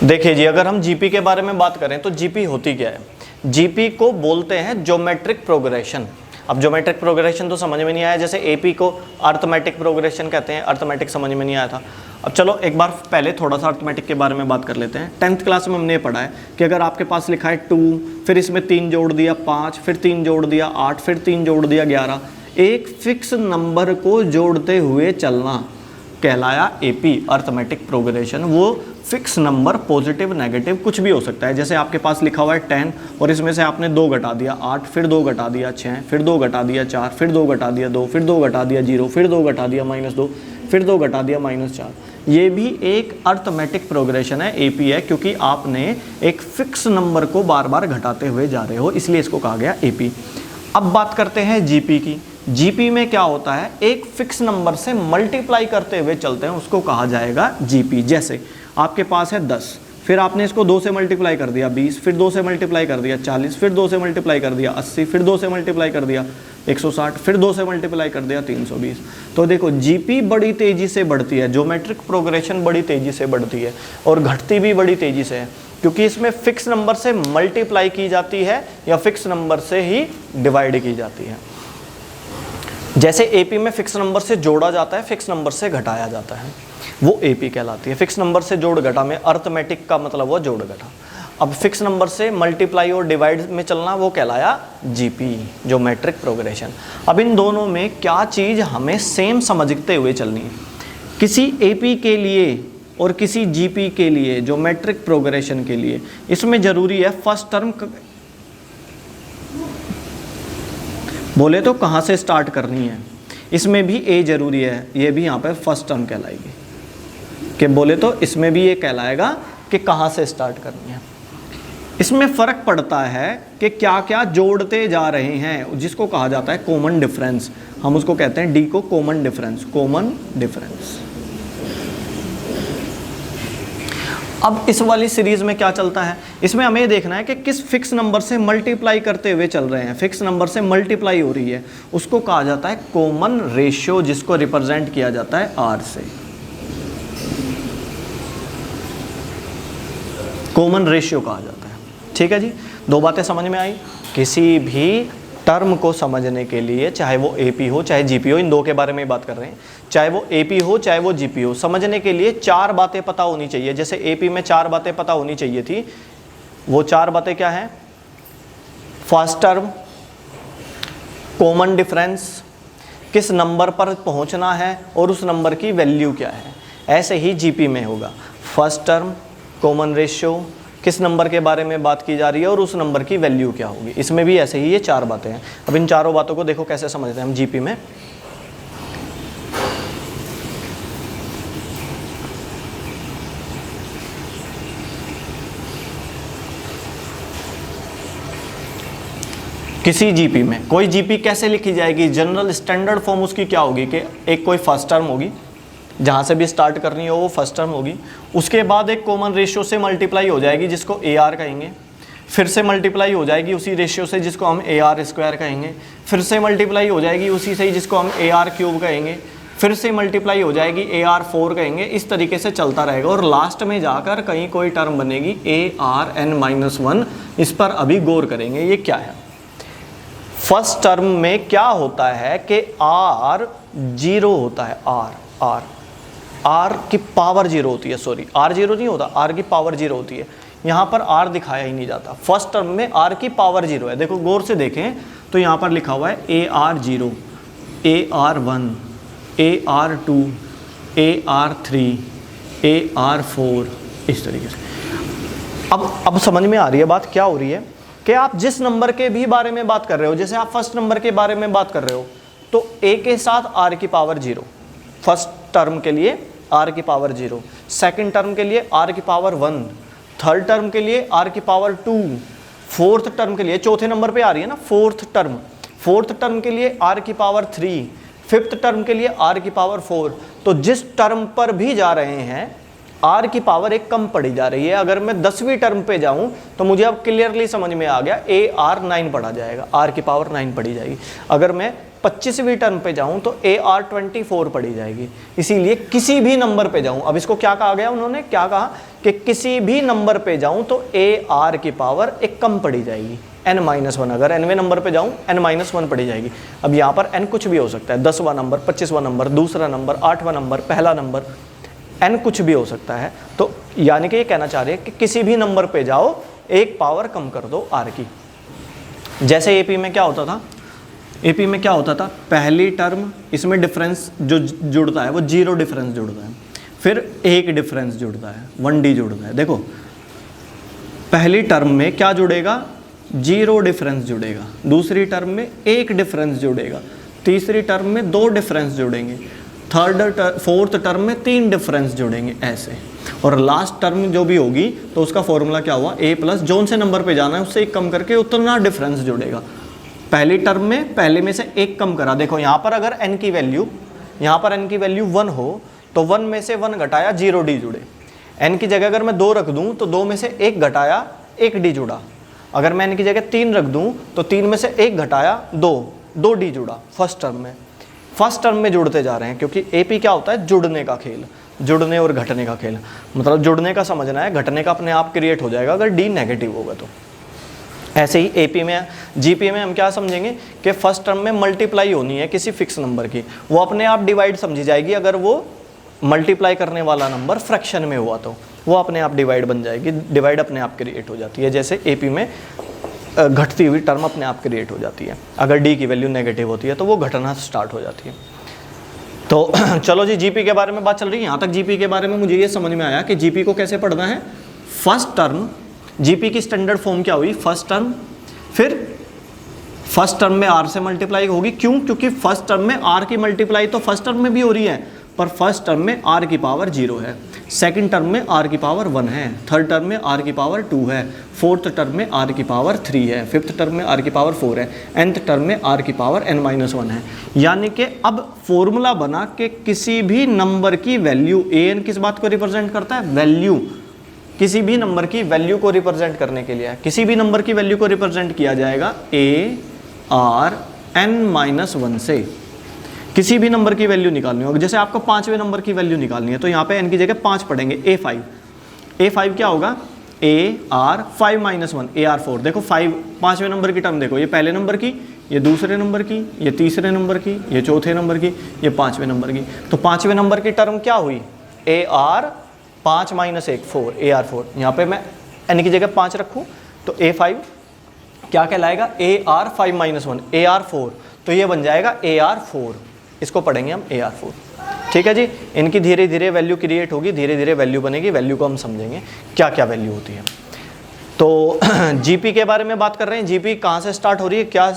देखिए जी, अगर हम जीपी के बारे में बात करें तो जीपी होती क्या है? जीपी को बोलते हैं ज्योमेट्रिक प्रोग्रेशन। अब ज्योमेट्रिक प्रोग्रेशन तो समझ में नहीं आया, जैसे एपी को अर्थमेटिक प्रोग्रेशन कहते हैं, अर्थमेटिक समझ में नहीं आया था। अब चलो एक बार पहले थोड़ा सा अर्थमेटिक के बारे में बात कर लेते हैं। 10th क्लास में हमने ये पढ़ा है कि अगर आपके पास लिखा है 2, फिर इसमें 3 जोड़ दिया 5, फिर 3 जोड़ दिया 8, फिर 3 जोड़ दिया 11, एक फिक्स नंबर को जोड़ते हुए चलना कहलाया एपी, अर्थमेटिक प्रोग्रेशन। वो फिक्स नंबर पॉजिटिव नेगेटिव कुछ भी हो सकता है। जैसे आपके पास लिखा हुआ है 10 और इसमें से आपने 2 घटा दिया 8, फिर 2 घटा दिया 6, फिर 2 घटा दिया 4, फिर 2 घटा दिया 2, फिर 2 घटा दिया 0, फिर 2 घटा दिया -2, फिर 2 घटा दिया -4। ये भी एक अर्थमेटिक प्रोग्रेशन है, एपी है, क्योंकि आपने एक फिक्स नंबर को बार बार घटाते हुए जा रहे हो, इसलिए इसको कहा गया एपी। अब बात करते हैं जीपी की। जीपी में क्या होता है? एक फिक्स नंबर से मल्टीप्लाई करते हुए चलते हैं, उसको कहा जाएगा जीपी। जैसे आपके पास है 10, फिर आपने इसको 2 से मल्टीप्लाई कर दिया 20, फिर 2 से मल्टीप्लाई कर दिया 40, फिर 2 से मल्टीप्लाई कर दिया 80, फिर 2 से मल्टीप्लाई कर दिया 160, फिर 2 से मल्टीप्लाई कर दिया 320। तो देखो जीपी बड़ी तेजी से बढ़ती है, ज्योमेट्रिक प्रोग्रेशन बड़ी तेजी से बढ़ती है और घटती भी बड़ी तेजी से है, क्योंकि इसमें फिक्स नंबर से मल्टीप्लाई की जाती है या फिक्स नंबर से ही डिवाइड की जाती है। जैसे एपी में फिक्स नंबर से जोड़ा जाता है, फिक्स नंबर से घटाया जाता है, वो एपी कहलाती है। फिक्स नंबर से जोड़ घटा में अर्थमेटिक का मतलब हुआ जोड़ घटा। अब फिक्स नंबर से मल्टीप्लाई और डिवाइड में चलना वो कहलाया जीपी, ज्योमेट्रिक प्रोग्रेशन। अब इन दोनों में क्या चीज़ हमें सेम समझते हुए चलनी है? किसी एपी के लिए और किसी जीपी के लिए, ज्योमेट्रिक प्रोग्रेशन के लिए, इसमें ज़रूरी है फर्स्ट टर्म बोले तो कहाँ से स्टार्ट करनी है। इसमें भी ए जरूरी है, ये भी यहाँ पे फर्स्ट टर्म कहलाएगी, कि बोले तो इसमें भी ये कहलाएगा कि कहाँ से स्टार्ट करनी है। इसमें फ़र्क पड़ता है कि क्या क्या जोड़ते जा रहे हैं, जिसको कहा जाता है कॉमन डिफरेंस। हम उसको कहते हैं डी को कॉमन डिफरेंस, कॉमन डिफरेंस। अब इस वाली सीरीज में क्या चलता है? इसमें हमें ये देखना है कि किस फिक्स नंबर से मल्टीप्लाई करते हुए चल रहे हैं। फिक्स नंबर से मल्टीप्लाई हो रही है, उसको कहा जाता है कॉमन रेशियो, जिसको रिप्रेजेंट किया जाता है आर से। कॉमन रेशियो कहा जाता है। ठीक है जी, 2 बातें समझ में आई। किसी भी टर्म को समझने के लिए, चाहे वो एपी हो चाहे जीपी हो, इन 2 के बारे में बात कर रहे हैं, चाहे वो एपी हो चाहे वो जीपी हो, समझने के लिए 4 बातें पता होनी चाहिए। जैसे एपी में 4 बातें पता होनी चाहिए थी, वो 4 बातें क्या हैं? फर्स्ट टर्म, कॉमन डिफरेंस, किस नंबर पर पहुंचना है और उस नंबर की वैल्यू क्या है। ऐसे ही जीपी में होगा, फर्स्ट टर्म, कॉमन रेशियो, किस नंबर के बारे में बात की जा रही है और उस नंबर की वैल्यू क्या होगी। इसमें भी ऐसे ही ये 4 बातें हैं। अब इन चारों बातों को देखो कैसे समझते हैं हम जीपी में। किसी जीपी में कोई जीपी कैसे लिखी जाएगी? जनरल स्टैंडर्ड फॉर्म उसकी क्या होगी कि एक कोई फर्स्ट टर्म होगी, जहाँ से भी स्टार्ट करनी हो वो फर्स्ट टर्म होगी, उसके बाद एक कॉमन रेशियो से मल्टीप्लाई हो जाएगी जिसको ए आर कहेंगे, फिर से मल्टीप्लाई हो जाएगी उसी रेशियो से जिसको हम ए आर स्क्वायर कहेंगे, फिर से मल्टीप्लाई हो जाएगी उसी से जिसको हम ए आर क्यूब कहेंगे, फिर से मल्टीप्लाई हो जाएगी ए आर 4 कहेंगे। इस तरीके से चलता रहेगा और लास्ट में जाकर कहीं कोई टर्म बनेगी ए आर n -1। इस पर अभी गौर करेंगे ये क्या है। फर्स्ट टर्म में क्या होता है कि आर 0 होता है, आर की पावर 0 होती है, सॉरी आर 0 नहीं होता, आर की पावर 0 होती है। यहाँ पर आर दिखाया ही नहीं जाता। फर्स्ट टर्म में आर की पावर 0 है। देखो गौर से देखें तो यहाँ पर लिखा हुआ है A R 0, A R 1, A R 2, A R 3, A R 4, इस तरीके से। अब समझ में आ रही है बात क्या हो रही है कि आप जिस नंबर के भी बारे में बात कर रहे हो, जैसे आप फर्स्ट नंबर के बारे में बात कर रहे हो तो ए के साथ आर की पावर 0, फर्स्ट टर्म के लिए आर की पावर 0, सेकंड टर्म के लिए आर की पावर 1, थर्ड टर्म के लिए आर की पावर 2, फोर्थ टर्म के लिए, चौथे नंबर पे आ रही है ना फोर्थ टर्म के लिए आर की पावर 3, फिफ्थ टर्म के लिए आर की पावर 4। तो जिस टर्म पर भी जा रहे हैं आर की पावर 1 कम पड़ी जा रही है। अगर मैं 10वीं टर्म पे जाऊं तो मुझे अब क्लियरली समझ में आ गया ए आर 9 पढ़ा जाएगा, आर की पावर 9 पढ़ी जाएगी। अगर मैं 25वीं टर्म पे जाऊं तो ए आर 24 पढ़ी जाएगी। इसीलिए किसी भी नंबर पे जाऊं, अब इसको क्या कहा गया, उन्होंने क्या कहा कि किसी भी नंबर पे जाऊं तो ए आर की पावर एक कम पड़ी जाएगी, n-1। अगर nवें नंबर पे जाऊं n-1 पड़ी जाएगी। अब यहाँ पर n कुछ भी हो सकता है, 10वां नंबर, 25वां नंबर, दूसरा नंबर, 8वां नंबर, पहला नंबर, n कुछ भी हो सकता है। तो यानी कि ये कहना चाह रहे हैं कि किसी भी नंबर पे जाओ एक पावर कम कर दो r की। जैसे एपी में क्या होता था, एपी में क्या होता था, पहली टर्म इसमें डिफरेंस जो जुड़ता है वो 0 डिफरेंस जुड़ता है, फिर 1 डिफरेंस जुड़ता है, 1d जुड़ता है। देखो पहली टर्म में क्या जुड़ेगा, 0 डिफरेंस जुड़ेगा, दूसरी टर्म में 1 डिफरेंस जुड़ेगा, तीसरी टर्म में 2 डिफरेंस जुड़ेंगे, फोर्थ टर्म में 3 डिफरेंस जुड़ेंगे ऐसे, और लास्ट टर्म जो भी होगी तो उसका फॉर्मूला क्या हुआ, a प्लस जोन से नंबर पे जाना है उससे एक कम करके उतना डिफरेंस जुड़ेगा। पहली टर्म में पहले में से एक कम करा, देखो यहाँ पर अगर n की वैल्यू, यहाँ पर n की वैल्यू 1 हो तो 1 में से 1 घटाया 0d जुड़े, n की जगह अगर मैं 2 रख दूँ तो 2 में से 1 घटाया 1d जुड़ा, अगर मैं n की जगह 3 रख दूँ तो 3 में से 1 घटाया 2d जुड़ा फर्स्ट टर्म में जुड़ते जा रहे हैं, क्योंकि एपी क्या होता है, जुड़ने का खेल, जुड़ने और घटने का खेल। मतलब जुड़ने का समझना है, घटने का अपने आप क्रिएट हो जाएगा अगर d नेगेटिव होगा तो। ऐसे ही एपी में, जीपी में हम क्या समझेंगे कि फर्स्ट टर्म में मल्टीप्लाई होनी है किसी फिक्स नंबर की, वो अपने आप डिवाइड समझी जाएगी, अगर वो मल्टीप्लाई करने वाला नंबर फ्रैक्शन में हुआ तो वो अपने आप डिवाइड बन जाएगी, डिवाइड अपने आप क्रिएट हो जाती है। जैसे एपी में घटती हुई टर्म अपने आप क्रिएट हो जाती है, अगर डी की वैल्यू नेगेटिव होती है तो वो घटना स्टार्ट हो जाती है। तो चलो जी, जीपी के बारे में बात चल रही है, यहाँ तक जीपी के बारे में मुझे ये समझ में आया कि जीपी को कैसे पढ़ना है। फर्स्ट टर्म, जीपी की स्टैंडर्ड फॉर्म क्या हुई, फर्स्ट टर्म, फिर फर्स्ट टर्म में आर से मल्टीप्लाई होगी, क्यों, क्योंकि फर्स्ट टर्म में आर की मल्टीप्लाई तो फर्स्ट टर्म में भी हो रही है, पर फर्स्ट टर्म में आर की पावर 0 है, सेकंड टर्म में आर की पावर 1 है, थर्ड टर्म में आर की पावर 2 है, फोर्थ टर्म में आर की पावर 3 है, फिफ्थ टर्म में आर की पावर 4 है, nth टर्म में आर की पावर n-1 है। यानी कि अब फॉर्मूला बना कि किसी भी नंबर की वैल्यू, an किस बात को रिप्रेजेंट करता है, वैल्यू, किसी भी नंबर की वैल्यू को रिप्रेजेंट करने के लिए, किसी भी नंबर की वैल्यू को रिप्रेजेंट किया जाएगा a r n-1 से। किसी भी नंबर की वैल्यू निकालनी होगी, जैसे आपको 5वें नंबर की वैल्यू निकालनी है तो यहाँ पे n की जगह 5 पढ़ेंगे, a5 क्या होगा, ar5-1 ar4। देखो 5वें नंबर की टर्म देखो, ये पहले नंबर की, ये दूसरे नंबर की, ये तीसरे नंबर की, ये चौथे नंबर की, ये 5वें नंबर की। तो 5वें नंबर की टर्म क्या हुई, ar5-1 4 ar4। यहाँ पे मैं n की जगह 5 रखूँ तो a5 क्या कहलाएगा, ar5-1 ar4, तो ये बन जाएगा ar4, इसको पढ़ेंगे हम ar4। ठीक है जी, इनकी धीरे धीरे वैल्यू क्रिएट होगी, धीरे धीरे वैल्यू बनेगी, वैल्यू को हम समझेंगे क्या क्या वैल्यू होती है। तो जीपी के बारे में बात कर रहे हैं, जीपी कहाँ से स्टार्ट हो रही है, क्या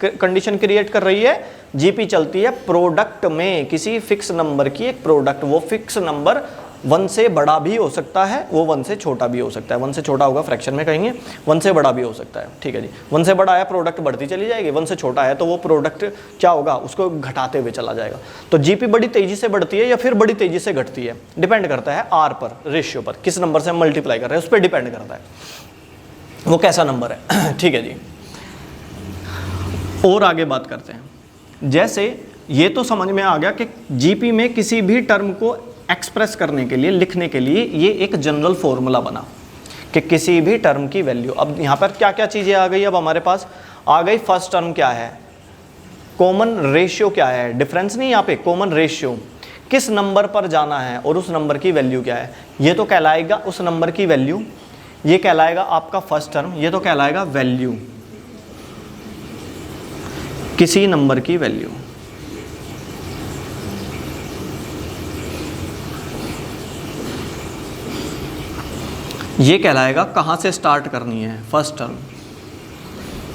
कंडीशन क्रिएट कर रही है, जीपी चलती है प्रोडक्ट में, किसी फिक्स नंबर की एक प्रोडक्ट, वो फिक्स नंबर 1 से बड़ा भी हो सकता है, वो 1 से छोटा भी हो सकता है, 1 से छोटा होगा फ्रैक्शन में कहेंगे, 1 से बड़ा भी हो सकता है। ठीक है जी, 1 से बड़ा है प्रोडक्ट बढ़ती चली जाएगी, 1 से छोटा है तो वो प्रोडक्ट क्या होगा, उसको घटाते हुए चला जाएगा। तो जीपी बड़ी तेजी से बढ़ती है या फिर बड़ी तेजी से घटती है, डिपेंड करता है आर पर, रेशियो पर, किस नंबर से हम मल्टीप्लाई कर रहे हैं उस पर डिपेंड करता है वो कैसा नंबर है। ठीक है जी, और आगे बात करते हैं। जैसे ये तो समझ में आ गया कि जीपी में किसी भी टर्म को एक्सप्रेस करने के लिए, लिखने के लिए ये एक जनरल फॉर्मूला बना कि किसी भी टर्म की वैल्यू। अब यहाँ पर क्या क्या चीज़ें आ गई, अब हमारे पास आ गई फर्स्ट टर्म क्या है, कॉमन रेशियो क्या है, डिफरेंस नहीं यहाँ पे, कॉमन रेशियो, किस नंबर पर जाना है और उस नंबर की वैल्यू क्या है, ये तो कहलाएगा उस नंबर की वैल्यू, ये कहलाएगा आपका फर्स्ट टर्म, ये तो कहलाएगा वैल्यू, किसी नंबर की वैल्यू। ये कहलाएगा कहाँ से स्टार्ट करनी है, फर्स्ट टर्म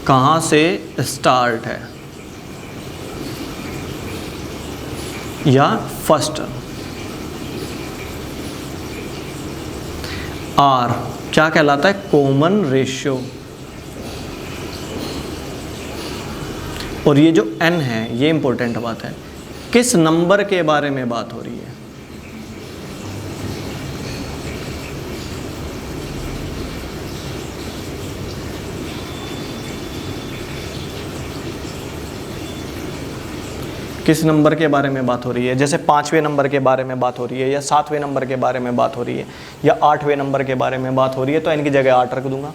कहाँ से स्टार्ट है, या फर्स्ट टर्म। आर क्या कहलाता है, कॉमन रेशियो, और ये जो n है ये इंपॉर्टेंट बात है, किस नंबर के बारे में बात हो रही है। किस नंबर के बारे में बात हो रही है, जैसे 5वें नंबर के बारे में बात हो रही है, या 7वें नंबर के बारे में बात हो रही है, या 8वें नंबर के बारे में बात हो रही है, तो इनकी जगह 8 रख दूंगा।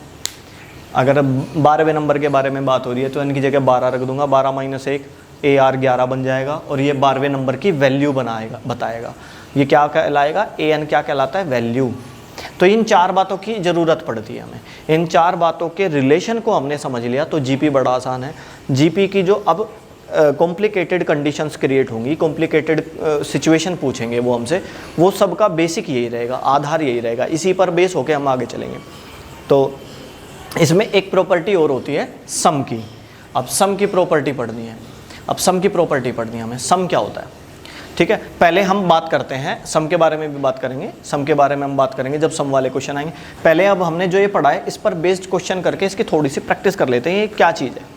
अगर 12वें नंबर के बारे में बात हो रही है तो इनकी जगह 12 रख दूंगा। 12 - 1 AR 11 बन जाएगा, और ये 12वें नंबर की वैल्यू बताएगा। ये क्या कहलाएगा, AN क्या कहलाता है, वैल्यू। तो इन 4 बातों की ज़रूरत पड़ती है हमें। इन 4 बातों के रिलेशन को हमने समझ लिया तो जीपी बड़ा आसान है। जीपी की जो अब कॉम्प्लिकेटेड कंडीशंस क्रिएट होंगी, कॉम्प्लिकेटेड सिचुएशन पूछेंगे वो हमसे, वो सबका बेसिक यही रहेगा, आधार यही रहेगा, इसी पर बेस होकर हम आगे चलेंगे। तो इसमें एक प्रॉपर्टी और होती है सम की। अब सम की प्रॉपर्टी पढ़नी है। अब सम की प्रॉपर्टी पढ़नी है हमें। सम क्या होता है, ठीक है। पहले हम बात करते हैं, सम के बारे में भी बात करेंगे, सम के बारे में हम बात करेंगे जब सम वाले क्वेश्चन आएंगे। पहले अब हमने जो ये पढ़ा है इस पर बेस्ड क्वेश्चन करके इसकी थोड़ी सी प्रैक्टिस कर लेते हैं, ये क्या चीज़ है।